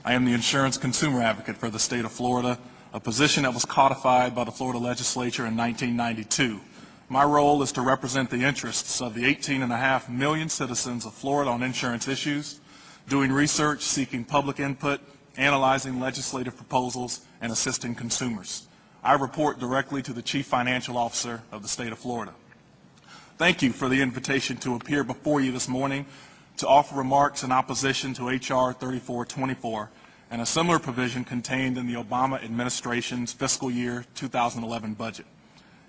I am the insurance consumer advocate for the state of Florida, a position that was codified by the Florida legislature in 1992. My role is to represent the interests of the 18.5 million citizens of Florida on insurance issues, doing research, seeking public input, analyzing legislative proposals, and assisting consumers. I report directly to the Chief Financial Officer of the state of Florida. Thank you for the invitation to appear before you this morning to offer remarks in opposition to H.R. 3424 and a similar provision contained in the Obama administration's fiscal year 2011 budget.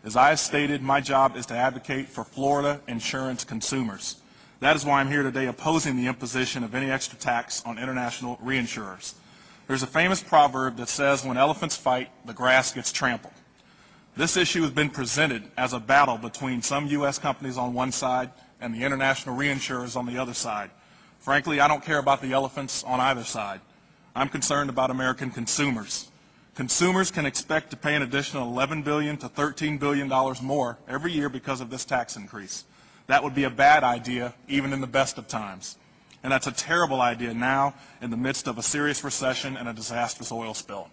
As I have stated, my job is to advocate for Florida insurance consumers. That is why I'm here today opposing the imposition of any extra tax on international reinsurers. There's a famous proverb that says, when elephants fight, the grass gets trampled. This issue has been presented as a battle between some U.S. companies on one side and the international reinsurers on the other side. Frankly, I don't care about the elephants on either side. I'm concerned about American consumers. Consumers can expect to pay an additional $11 billion to $13 billion more every year because of this tax increase. That would be a bad idea, even in the best of times. And that's a terrible idea now in the midst of a serious recession and a disastrous oil spill.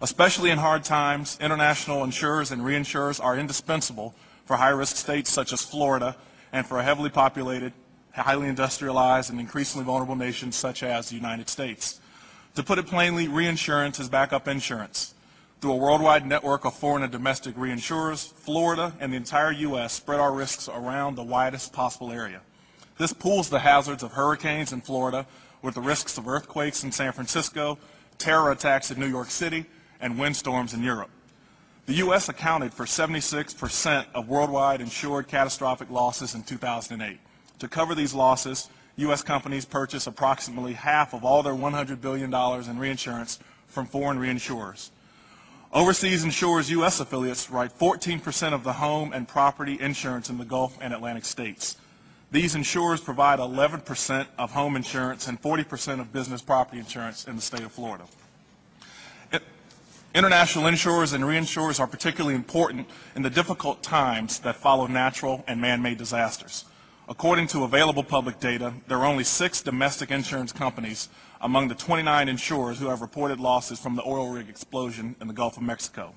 Especially in hard times, international insurers and reinsurers are indispensable for high-risk states such as Florida and for a heavily populated, highly industrialized, and increasingly vulnerable nations such as the United States. To put it plainly, reinsurance is backup insurance. Through a worldwide network of foreign and domestic reinsurers, Florida and the entire U.S. spread our risks around the widest possible area. This pools the hazards of hurricanes in Florida with the risks of earthquakes in San Francisco, terror attacks in New York City, and windstorms in Europe. The U.S. accounted for 76% of worldwide insured catastrophic losses in 2008. To cover these losses, U.S. companies purchase approximately half of all their $100 billion in reinsurance from foreign reinsurers. Overseas insurers' U.S. affiliates write 14% of the home and property insurance in the Gulf and Atlantic states. These insurers provide 11% of home insurance and 40% of business property insurance in the state of Florida. International insurers and reinsurers are particularly important in the difficult times that follow natural and man-made disasters. According to available public data, there are only 6 domestic insurance companies among the 29 insurers who have reported losses from the oil rig explosion in the Gulf of Mexico.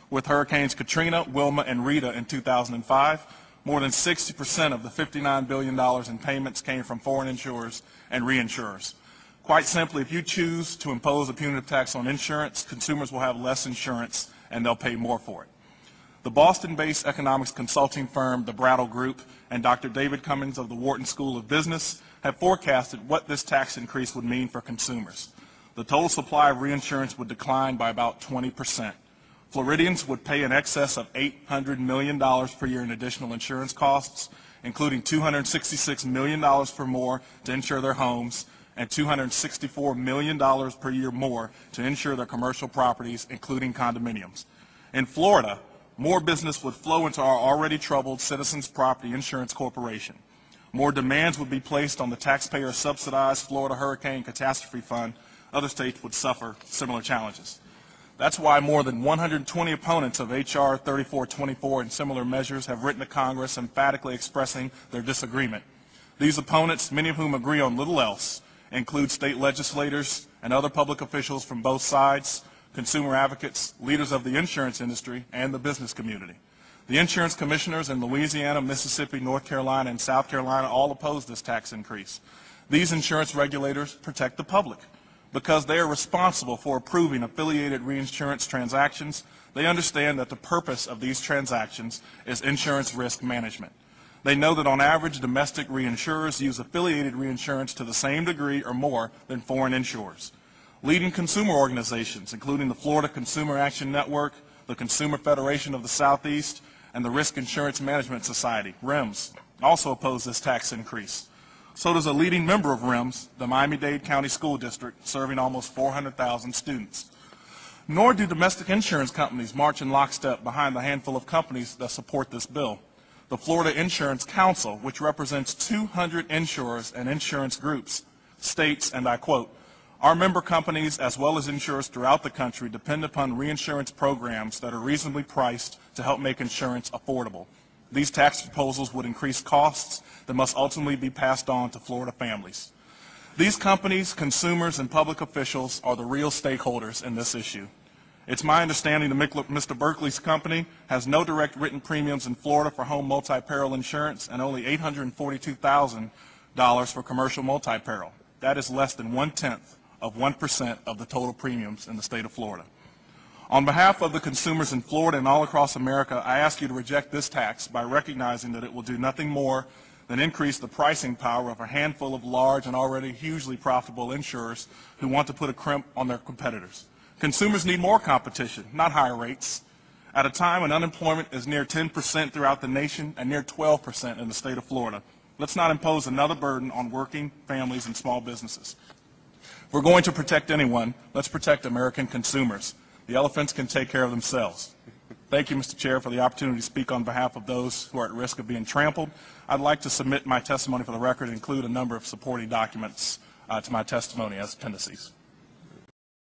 With Hurricanes Katrina, Wilma, and Rita in 2005, more than 60% of the $59 billion in payments came from foreign insurers and reinsurers. Quite simply, if you choose to impose a punitive tax on insurance, consumers will have less insurance and they'll pay more for it. The Boston-based economics consulting firm, the Brattle Group, and Dr. David Cummings of the Wharton School of Business have forecasted what this tax increase would mean for consumers. The total supply of reinsurance would decline by about 20%. Floridians would pay in excess of $800 million per year in additional insurance costs, including $266 million per more to insure their homes and $264 million per year more to insure their commercial properties, including condominiums. In Florida, more business would flow into our already troubled Citizens Property Insurance Corporation. More demands would be placed on the taxpayer-subsidized Florida Hurricane Catastrophe Fund. Other states would suffer similar challenges. That's why more than 120 opponents of H.R. 3424 and similar measures have written to Congress emphatically expressing their disagreement. These opponents, many of whom agree on little else, include state legislators and other public officials from both sides, consumer advocates, leaders of the insurance industry, and the business community. The insurance commissioners in Louisiana, Mississippi, North Carolina, and South Carolina all oppose this tax increase. These insurance regulators protect the public. Because they are responsible for approving affiliated reinsurance transactions, they understand that the purpose of these transactions is insurance risk management. They know that on average, domestic reinsurers use affiliated reinsurance to the same degree or more than foreign insurers. Leading consumer organizations, including the Florida Consumer Action Network, the Consumer Federation of the Southeast, and the Risk Insurance Management Society, RIMS, also oppose this tax increase. So does a leading member of RIMS, the Miami-Dade County School District, serving almost 400,000 students. Nor do domestic insurance companies march in lockstep behind the handful of companies that support this bill. The Florida Insurance Council, which represents 200 insurers and insurance groups, states, and I quote, "Our member companies, as well as insurers throughout the country, depend upon reinsurance programs that are reasonably priced to help make insurance affordable. These tax proposals would increase costs that must ultimately be passed on to Florida families." These companies, consumers, and public officials are the real stakeholders in this issue. It's my understanding that Mr. Berkeley's company has no direct written premiums in Florida for home multi-peril insurance and only $842,000 for commercial multi-peril. That is less than 0.1% of the total premiums in the state of Florida. On behalf of the consumers in Florida and all across America, I ask you to reject this tax by recognizing that it will do nothing more than increase the pricing power of a handful of large and already hugely profitable insurers who want to put a crimp on their competitors. Consumers need more competition, not higher rates. At a time when unemployment is near 10% throughout the nation and near 12% in the state of Florida, let's not impose another burden on working families and small businesses. If we're going to protect anyone, let's protect American consumers. The elephants can take care of themselves. Thank you, Mr. Chair, for the opportunity to speak on behalf of those who are at risk of being trampled. I'd like to submit my testimony for the record and include a number of supporting documents to my testimony as appendices.